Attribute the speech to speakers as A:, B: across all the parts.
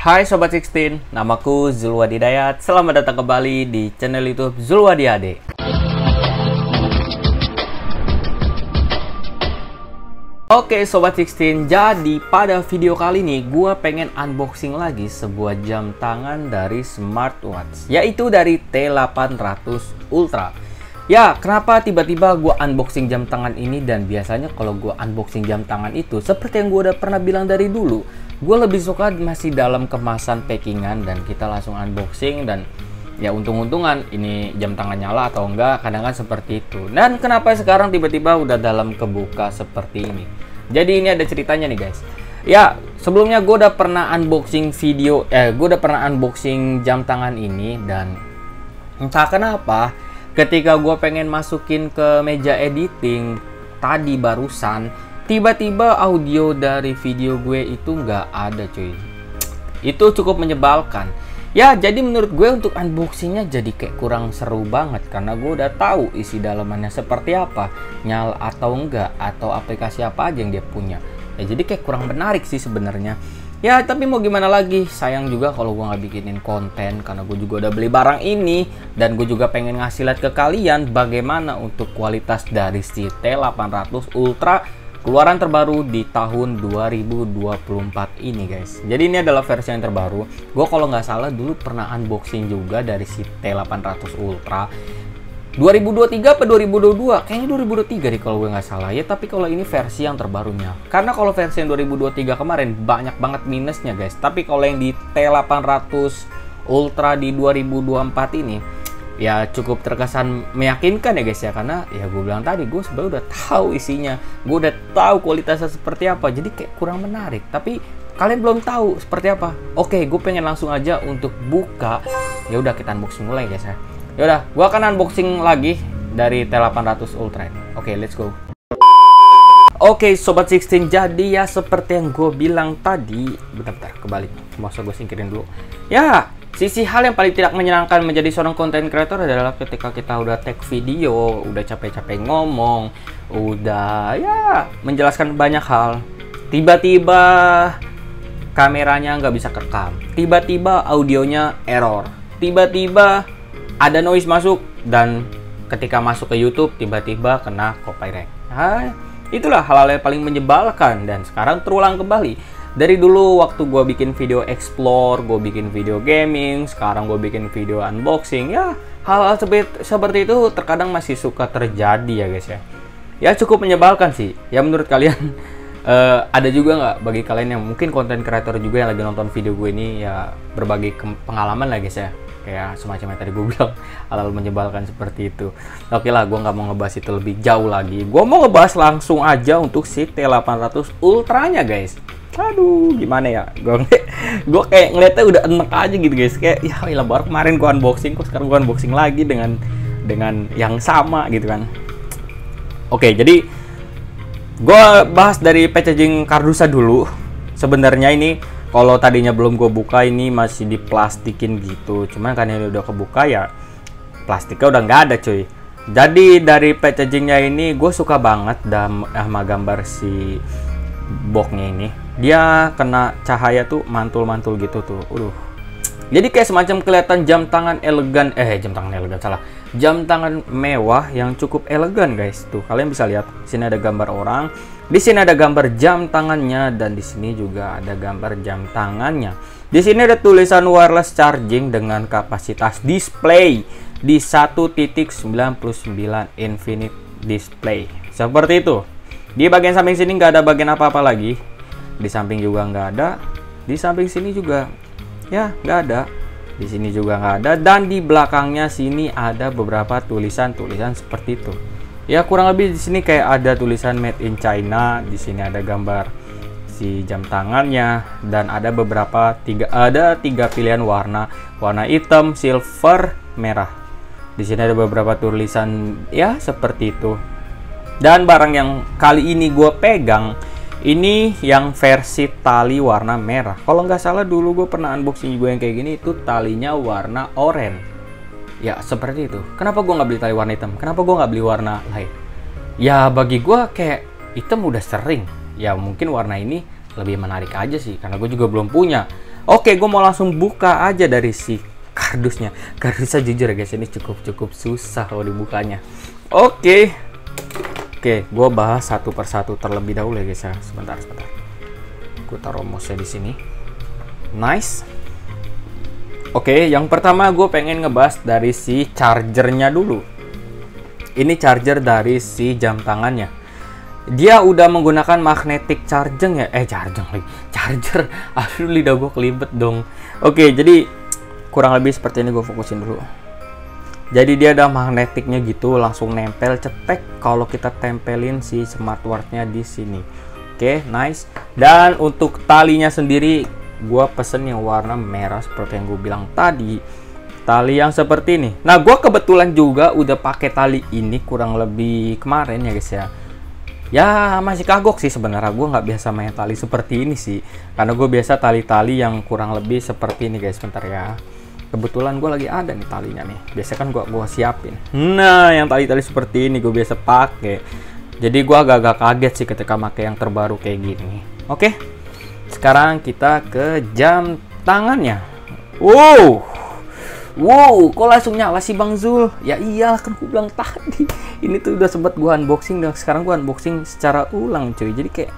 A: Hai Sobat 16, namaku Zulwadi Dayat. Selamat datang kembali di channel YouTube Zulwadi Ade. Oke Sobat 16, jadi pada video kali ini gue pengen unboxing lagi sebuah jam tangan dari smartwatch, yaitu dari T800 Ultra. Ya, kenapa tiba-tiba gue unboxing jam tangan ini? Dan biasanya kalau gue unboxing jam tangan itu, seperti yang gue udah pernah bilang dari dulu, gue lebih suka masih dalam kemasan packingan dan kita langsung unboxing. Dan ya untung-untungan ini jam tangan nyala atau enggak, kadang-kadang seperti itu. Dan kenapa sekarang tiba-tiba udah dalam kebuka seperti ini? Jadi ini ada ceritanya nih guys. Ya, sebelumnya gue udah pernah unboxing unboxing jam tangan ini. Dan entah kenapa ketika gue pengen masukin ke meja editing tadi barusan, tiba-tiba audio dari video gue itu nggak ada cuy. Itu cukup menyebalkan. Ya, jadi menurut gue untuk unboxingnya jadi kayak kurang seru banget. Karena gue udah tahu isi dalamannya seperti apa, nyala atau enggak, atau aplikasi apa aja yang dia punya. Ya, jadi kayak kurang menarik sih sebenarnya. Ya, tapi mau gimana lagi, sayang juga kalau gue nggak bikinin konten, karena gue juga udah beli barang ini, dan gue juga pengen ngasih lihat ke kalian bagaimana untuk kualitas dari si T800 Ultra keluaran terbaru di tahun 2024 ini guys. Jadi ini adalah versi yang terbaru. Gue kalau nggak salah dulu pernah unboxing juga dari si T800 Ultra 2023 atau 2022, kayaknya 2023 deh kalau gue nggak salah ya. Tapi kalau ini versi yang terbarunya, karena kalau versi yang 2023 kemarin banyak banget minusnya guys. Tapi kalau yang di T800 Ultra di 2024 ini ya cukup terkesan meyakinkan ya guys ya. Karena ya gue bilang tadi, gue sebenarnya udah tahu isinya, gue udah tahu kualitasnya seperti apa, jadi kayak kurang menarik. Tapi kalian belum tahu seperti apa. Oke, gue pengen langsung aja untuk buka. Ya udah, kita unboxing mulai guys ya. Yaudah, gua akan unboxing lagi dari T800 Ultra ini. Oke, let's go. Oke, Sobat 16, jadi ya seperti yang gue bilang tadi. Bentar, kebalik. Masa gue singkirin dulu. Ya, sisi hal yang paling tidak menyenangkan menjadi seorang content creator adalah ketika kita udah take video, udah capek-capek ngomong, udah ya menjelaskan banyak hal, tiba-tiba kameranya nggak bisa kerekam, tiba-tiba audionya error, tiba-tiba ada noise masuk, dan ketika masuk ke YouTube tiba-tiba kena copyright. Itulah hal-hal yang paling menyebalkan, dan sekarang terulang kembali. Dari dulu waktu gue bikin video explore, gue bikin video gaming, sekarang gue bikin video unboxing. Ya, hal-hal seperti itu terkadang masih suka terjadi ya guys ya. Ya cukup menyebalkan sih. Ya menurut kalian ada juga nggak bagi kalian yang mungkin konten creator juga yang lagi nonton video gue ini, ya berbagi pengalaman lah guys ya. Kayak semacam yang tadi gue bilang, hal-hal menyebalkan seperti itu. Oke lah, gue nggak mau ngebahas itu lebih jauh lagi. Gue mau ngebahas langsung aja untuk si T800 Ultranya guys. Aduh, gimana ya? Gue kayak ngeliatnya udah enak aja gitu guys. Kayak ya baru kemarin gue unboxing, kok sekarang gue unboxing lagi dengan yang sama gitu kan. Oke, jadi gue bahas dari packaging kardusnya dulu. Sebenarnya ini kalau tadinya belum gue buka, ini masih diplastikin gitu. Cuman kan ini udah kebuka ya, plastiknya udah nggak ada cuy. Jadi dari packagingnya ini gue suka banget sama gambar si boxnya ini. Dia kena cahaya tuh mantul-mantul gitu tuh. Jadi kayak semacam kelihatan jam tangan elegan. Jam tangan mewah yang cukup elegan guys. Tuh kalian bisa lihat. Sini ada gambar orang. Di sini ada gambar jam tangannya, dan di sini juga ada gambar jam tangannya. Di sini ada tulisan wireless charging dengan kapasitas display di 1.99 infinite display. Seperti itu. Di bagian samping sini nggak ada bagian apa-apa lagi. Di samping juga nggak ada. Di samping sini juga ya nggak ada. Di sini juga nggak ada. Dan di belakangnya sini ada beberapa tulisan-tulisan seperti itu. Ya kurang lebih di sini kayak ada tulisan made in China. Di sini ada gambar si jam tangannya, dan ada tiga pilihan warna hitam, silver, merah. Di sini ada beberapa tulisan ya seperti itu. Dan barang yang kali ini gue pegang ini yang versi tali warna merah. Kalau nggak salah dulu gue pernah unboxing gue yang kayak gini, itu talinya warna oranye. Ya seperti itu. Kenapa gue nggak beli tali warna hitam? Kenapa gue nggak beli warna lain? Ya bagi gue kayak hitam udah sering. Ya mungkin warna ini lebih menarik aja sih, karena gue juga belum punya. Oke, gue mau langsung buka aja dari si kardusnya. Kardusnya jujur ya guys, ini cukup susah kalau dibukanya. Oke, gue bahas satu persatu terlebih dahulu ya guys ya. Sebentar. Gue taruh mouse-nya di sini. Nice. Oke, yang pertama gue pengen ngebahas dari si chargernya dulu. Ini charger dari si jam tangannya. Dia udah menggunakan magnetic charging ya. Charger. Aduh, lidah gue kelibet dong. Oke, jadi kurang lebih seperti ini, gue fokusin dulu. Jadi dia ada magnetiknya gitu, langsung nempel cetek kalau kita tempelin si smartwatch-nya di sini. Oke, nice. Dan untuk talinya sendiri, gue pesen yang warna merah seperti yang gue bilang tadi. Tali yang seperti ini. Nah, gue kebetulan juga udah pakai tali ini kurang lebih kemarin ya guys ya. Ya masih kagok sih sebenarnya, gue nggak biasa main tali seperti ini sih, karena gue biasa tali-tali yang kurang lebih seperti ini guys. Bentar ya, kebetulan gue lagi ada nih talinya nih, biasa kan gue siapin. Nah, yang tali-tali seperti ini gue biasa pakai, jadi gue agak-agak kaget sih ketika pakai yang terbaru kayak gini. Oke, sekarang kita ke jam tangannya. Wow, kok langsung nyala sih Bang Zul? Ya iyalah, kan gue bilang tadi. Ini tuh udah sempet gue unboxing dan sekarang gue unboxing secara ulang cuy. Jadi kayak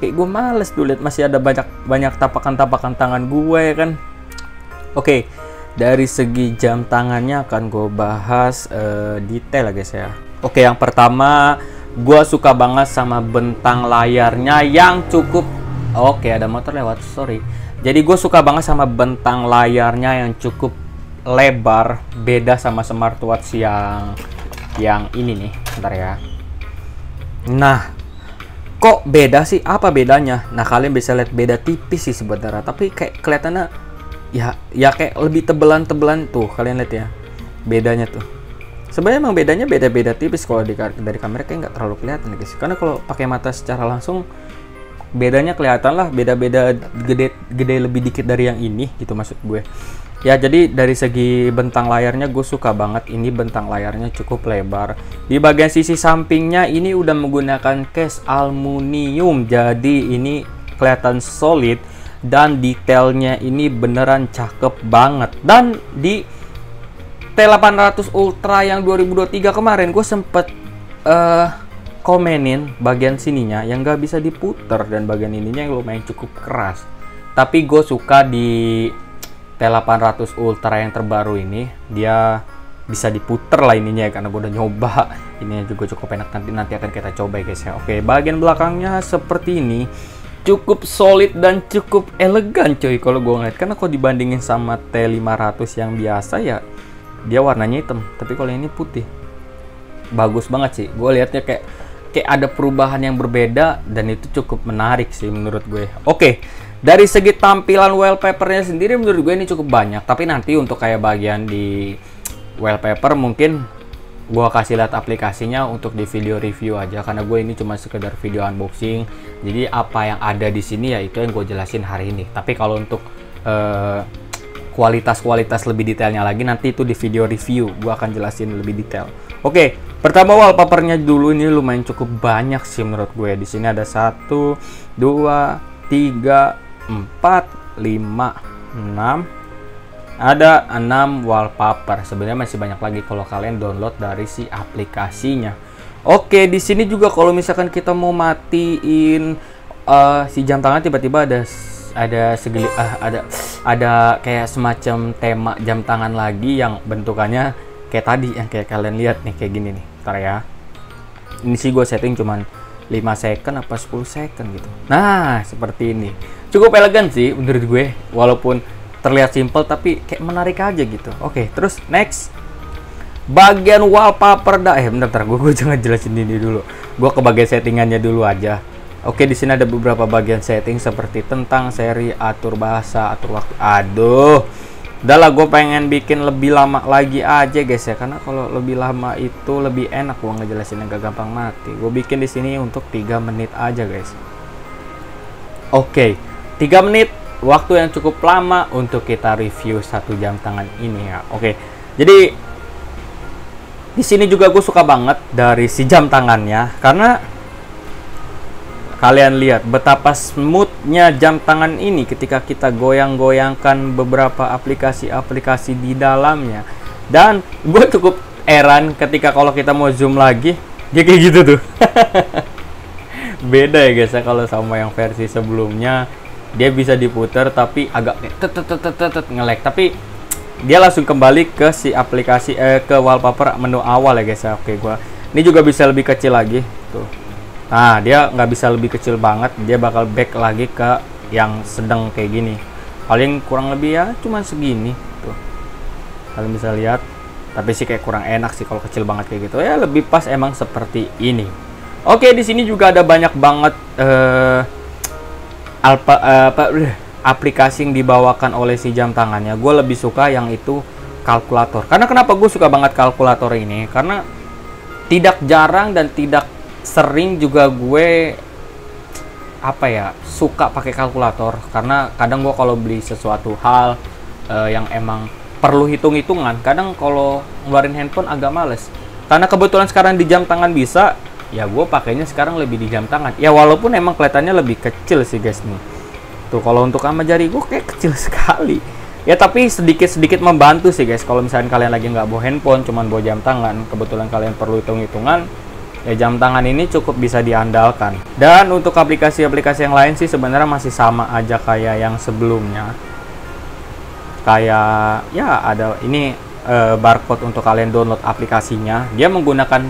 A: gue males tuh lihat masih ada banyak tapakan tangan gue ya kan. Oke, dari segi jam tangannya akan gue bahas detail ya guys ya. Oke, yang pertama gue suka banget sama bentang layarnya yang cukup. Oke, ada motor lewat, sorry. Jadi gue suka banget sama bentang layarnya yang cukup lebar, beda sama smartwatch yang ini nih. Bentar ya. Nah, kok beda sih? Apa bedanya? Nah, kalian bisa lihat beda tipis sih sebenarnya, tapi kayak kelihatannya ya kayak lebih tebelan tuh. Kalian lihat ya. Bedanya tuh. Sebenarnya emang bedanya beda-beda tipis, kalau dari kamera kayak nggak terlalu kelihatan guys. Karena kalau pakai mata secara langsung bedanya kelihatan lah, beda-beda gede lebih dikit dari yang ini gitu maksud gue. Ya, jadi dari segi bentang layarnya gue suka banget. Ini bentang layarnya cukup lebar. Di bagian sisi sampingnya ini udah menggunakan case aluminium. Jadi ini kelihatan solid dan detailnya ini beneran cakep banget. Dan di T800 Ultra yang 2023 kemarin gue sempet komenin bagian sininya yang gak bisa diputer dan bagian ininya yang lumayan cukup keras. Tapi gue suka di T800 Ultra yang terbaru ini, dia bisa diputer lah ininya ya, karena gue udah nyoba. Ini juga cukup enak, nanti akan kita coba ya guys ya. Oke, bagian belakangnya seperti ini, cukup solid dan cukup elegan coy kalau gue ngeliat. Karena kalau dibandingin sama T500 yang biasa ya, dia warnanya hitam, tapi kalau ini putih. Bagus banget sih, gue liatnya kayak ada perubahan yang berbeda dan itu cukup menarik sih menurut gue. Oke. Dari segi tampilan wallpapernya sendiri menurut gue ini cukup banyak. Tapi nanti untuk kayak bagian di wallpaper mungkin gue kasih lihat aplikasinya untuk di video review aja. Karena gue ini cuma sekedar video unboxing. Jadi apa yang ada di sini ya itu yang gue jelasin hari ini. Tapi kalau untuk kualitas lebih detailnya lagi nanti itu di video review. Gue akan jelasin lebih detail. Oke, pertama wallpapernya dulu, ini lumayan cukup banyak sih menurut gue. Di sini ada 1, 2, 3, 4, 5, 6, ada 6 wallpaper. Sebenarnya masih banyak lagi kalau kalian download dari si aplikasinya. Oke, di sini juga kalau misalkan kita mau matiin si jam tangan, tiba-tiba ada kayak semacam tema jam tangan lagi yang bentukannya kayak tadi yang kayak kalian lihat nih, kayak gini nih. Ntar ya. Ini sih gue setting cuman 5 second apa 10 second gitu. Nah, seperti ini. Cukup elegan sih menurut gue, walaupun terlihat simple tapi kayak menarik aja gitu. Oke, terus next. Bagian wallpaper bentar, gue jangan jelasin ini dulu. Gue ke bagian settingannya dulu aja. Oke, di sini ada beberapa bagian setting seperti tentang seri, atur bahasa, atur waktu. Aduh. Udah lah, gue pengen bikin lebih lama lagi aja guys ya, karena kalau lebih lama itu lebih enak gue ngejelasin, gak gampang mati. Gue bikin di sini untuk 3 menit aja guys. Oke, 3 menit waktu yang cukup lama untuk kita review 1 jam tangan ini ya. Oke, jadi di sini juga gue suka banget dari si jam tangannya, karena Kalian lihat betapa smoothnya jam tangan ini ketika kita goyang-goyangkan beberapa aplikasi-aplikasi di dalamnya. Dan gue cukup heran ketika kalau kita mau zoom lagi, dia kayak gitu tuh. Beda ya guys ya, kalau sama yang versi sebelumnya dia bisa diputar tapi agak nge-lag, tapi dia langsung kembali ke si aplikasi ke wallpaper menu awal ya guys ya. Oke, gua ini juga bisa lebih kecil lagi tuh. Nah, dia nggak bisa lebih kecil banget, dia bakal back lagi ke yang sedang kayak gini. Paling kurang lebih ya cuma segini tuh. Kalian bisa lihat, tapi sih kayak kurang enak sih kalau kecil banget kayak gitu. Ya lebih pas emang seperti ini. Oke, di sini juga ada banyak banget aplikasi yang dibawakan oleh si jam tangannya. Gue lebih suka yang itu kalkulator. Karena kenapa gue suka banget kalkulator ini? Karena tidak jarang dan tidak sering juga gue suka pakai kalkulator. Karena kadang gue kalau beli sesuatu hal yang emang perlu hitung-hitungan, kadang kalau ngeluarin handphone agak males. Karena kebetulan sekarang di jam tangan bisa, ya gue pakainya sekarang lebih di jam tangan. Ya walaupun emang kelihatannya lebih kecil sih guys nih. Tuh kalau untuk sama jari gue kayak kecil sekali. Ya tapi sedikit-sedikit membantu sih guys. Kalau misalnya kalian lagi nggak bawa handphone, cuman bawa jam tangan, kebetulan kalian perlu hitung-hitungan, ya jam tangan ini cukup bisa diandalkan. Dan untuk aplikasi-aplikasi yang lain sih sebenarnya masih sama aja kayak yang sebelumnya. Kayak ya ada ini barcode untuk kalian download aplikasinya. Dia menggunakan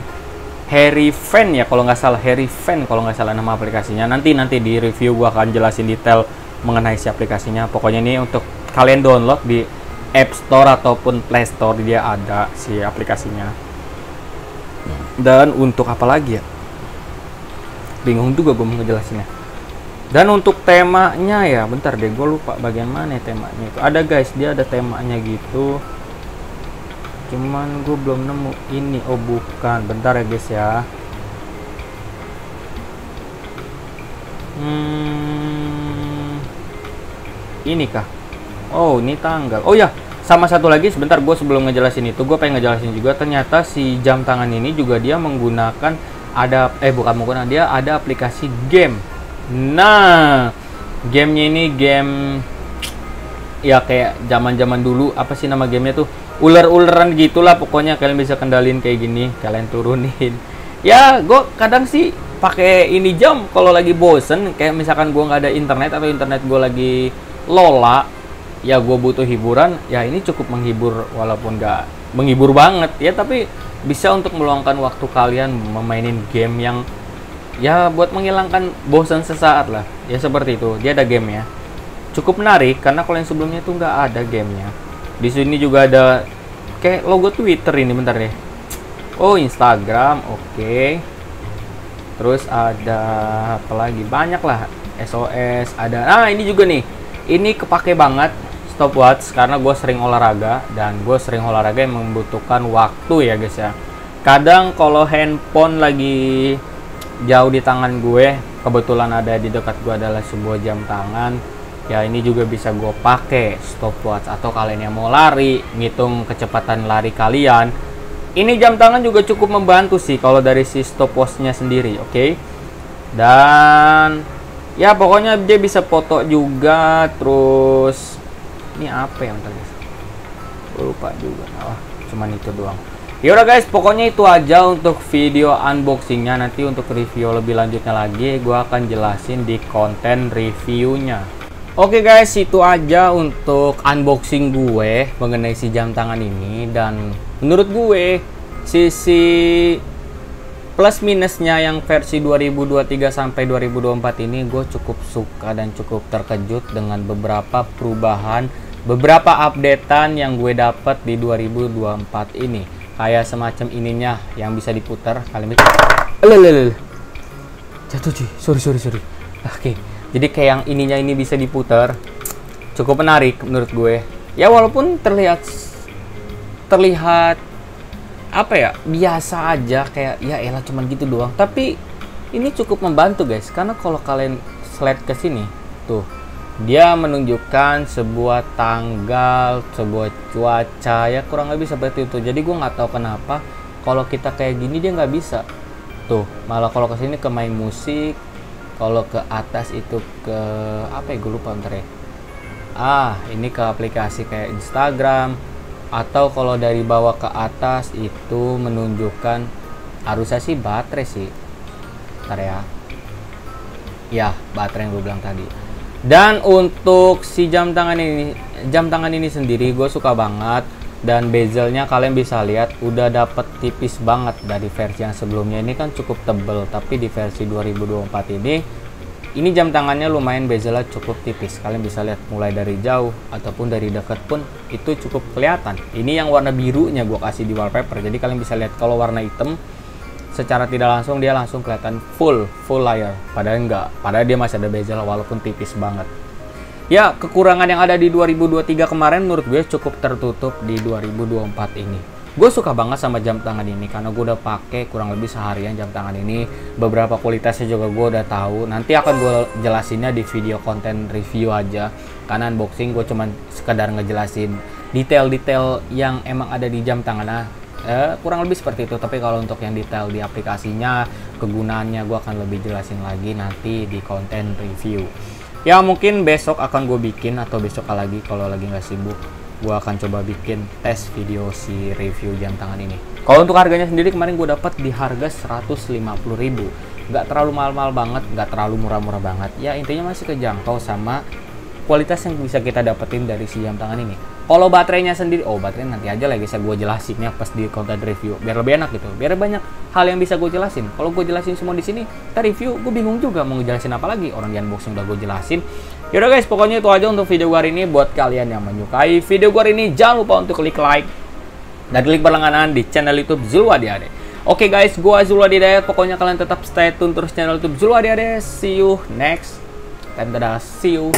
A: Harry Fan ya kalau nggak salah, Harry Fan kalau nggak salah nama aplikasinya. Nanti di review gua akan jelasin detail mengenai si aplikasinya. Pokoknya ini untuk kalian download di App Store ataupun Play Store, dia ada si aplikasinya. Dan untuk apa lagi ya? Bingung juga gue mau ngejelasinnya. Dan untuk temanya ya, bentar deh, gue lupa bagian mana ya temanya itu. Ada guys, dia ada temanya gitu. Cuman gue belum nemu ini. Oh bukan, bentar ya guys ya. Ini kah? Oh ini tanggal. Oh ya, sama satu lagi sebentar, gue sebelum ngejelasin itu, gue pengen ngejelasin juga. Ternyata si jam tangan ini juga dia menggunakan dia ada aplikasi game. Nah, gamenya ini game ya kayak zaman dulu, apa sih nama gamenya tuh, ular-ularan gitulah pokoknya. Kalian bisa kendalin kayak gini, kalian turunin. Ya gue kadang sih pakai ini jam kalau lagi bosen, kayak misalkan gue nggak ada internet atau internet gue lagi lola, ya gue butuh hiburan, ya ini cukup menghibur walaupun nggak menghibur banget ya, tapi bisa untuk meluangkan waktu kalian memainin game yang ya buat menghilangkan bosan sesaat lah ya, seperti itu. Dia ada gamenya, cukup menarik karena kalau yang sebelumnya itu nggak ada gamenya. Di sini juga ada kayak logo Twitter ini, bentar deh. Oh Instagram, oke. Terus ada apa lagi, banyak lah, SOS ada. Nah ini juga nih, ini kepake banget stopwatch karena gue sering olahraga, dan gue sering olahraga yang membutuhkan waktu ya guys ya. Kadang kalau handphone lagi jauh di tangan gue, kebetulan ada di dekat gue adalah sebuah jam tangan, ya ini juga bisa gue pakai stopwatch. Atau kalian yang mau lari, ngitung kecepatan lari kalian, ini jam tangan juga cukup membantu sih kalau dari si stopwatchnya sendiri, oke? Dan ya pokoknya dia bisa foto juga. Terus ini apa yang tadi lupa juga, cuman itu doang. Yaudah guys, pokoknya itu aja untuk video unboxingnya. Nanti untuk review lebih lanjutnya lagi, gue akan jelasin di konten reviewnya. Oke guys, itu aja untuk unboxing gue mengenai si jam tangan ini. Dan menurut gue, sisi plus minusnya yang versi 2023 sampai 2024 ini, gue cukup suka dan cukup terkejut dengan beberapa perubahan, beberapa updatean yang gue dapat di 2024 ini. Kayak semacam ininya yang bisa diputar. Kalian bisa jatuh cuy, sorry. Oke, jadi kayak yang ininya ini bisa diputar, cukup menarik menurut gue ya. Walaupun terlihat apa ya, biasa aja, kayak ya elah cuman gitu doang, tapi ini cukup membantu guys. Karena kalau kalian slide ke sini tuh, dia menunjukkan sebuah tanggal, sebuah cuaca, ya kurang lebih seperti itu. Jadi gue nggak tahu kenapa kalau kita kayak gini dia nggak bisa tuh. Malah kalau kesini ke main musik, Kalau ke atas itu ke apa ya, gue lupa bentar ya. Ini ke aplikasi kayak Instagram, atau kalau dari bawah ke atas itu menunjukkan, harusnya sih baterai sih. Bentar ya. Ya, baterai yang gue bilang tadi. Dan untuk si jam tangan ini sendiri gue suka banget, dan bezelnya kalian bisa lihat udah dapet tipis banget. Dari versi yang sebelumnya ini kan cukup tebel, tapi di versi 2024 ini jam tangannya lumayan bezelnya cukup tipis. Kalian bisa lihat mulai dari jauh ataupun dari dekat pun itu cukup kelihatan. Ini yang warna birunya gue kasih di wallpaper, jadi kalian bisa lihat. Kalau warna hitam secara tidak langsung dia langsung kelihatan full layar, padahal enggak, padahal dia masih ada bezel walaupun tipis banget. Ya, kekurangan yang ada di 2023 kemarin menurut gue cukup tertutup di 2024 ini. Gue suka banget sama jam tangan ini karena gue udah pakai kurang lebih seharian jam tangan ini. Beberapa kualitasnya juga gue udah tahu. Nanti akan gue jelasinnya di video konten review aja, karena unboxing gue cuman sekedar ngejelasin detail-detail yang emang ada di jam tangan. Kurang lebih seperti itu. Tapi kalau untuk yang detail di aplikasinya, kegunaannya, gue akan lebih jelasin lagi nanti di konten review. Ya mungkin besok akan gue bikin, atau besok lagi kalau lagi nggak sibuk, gue akan coba bikin tes video si review jam tangan ini. Kalau untuk harganya sendiri kemarin gue dapat di harga 150.000. Nggak terlalu mahal-mahal banget, nggak terlalu murah-murah banget. Ya intinya masih kejangkau sama kualitas yang bisa kita dapetin dari si jam tangan ini. Kalau baterainya sendiri, baterai nanti aja lah guys ya, gue jelasin ya pas di konten review, biar lebih enak gitu, biar banyak hal yang bisa gue jelasin. Kalau gue jelasin semua di sini, kita review, gue bingung juga mau ngejelasin apa lagi. Orang di unboxing udah gue jelasin. Yaudah guys, pokoknya itu aja untuk video gue hari ini. Buat kalian yang menyukai video gue hari ini, jangan lupa untuk klik like dan klik berlangganan di channel YouTube Zulwadi Ade. Oke guys, gue Zulwadi Ade. Pokoknya kalian tetap stay tune terus channel YouTube Zulwadi Ade. See you next time. Dadah, see you.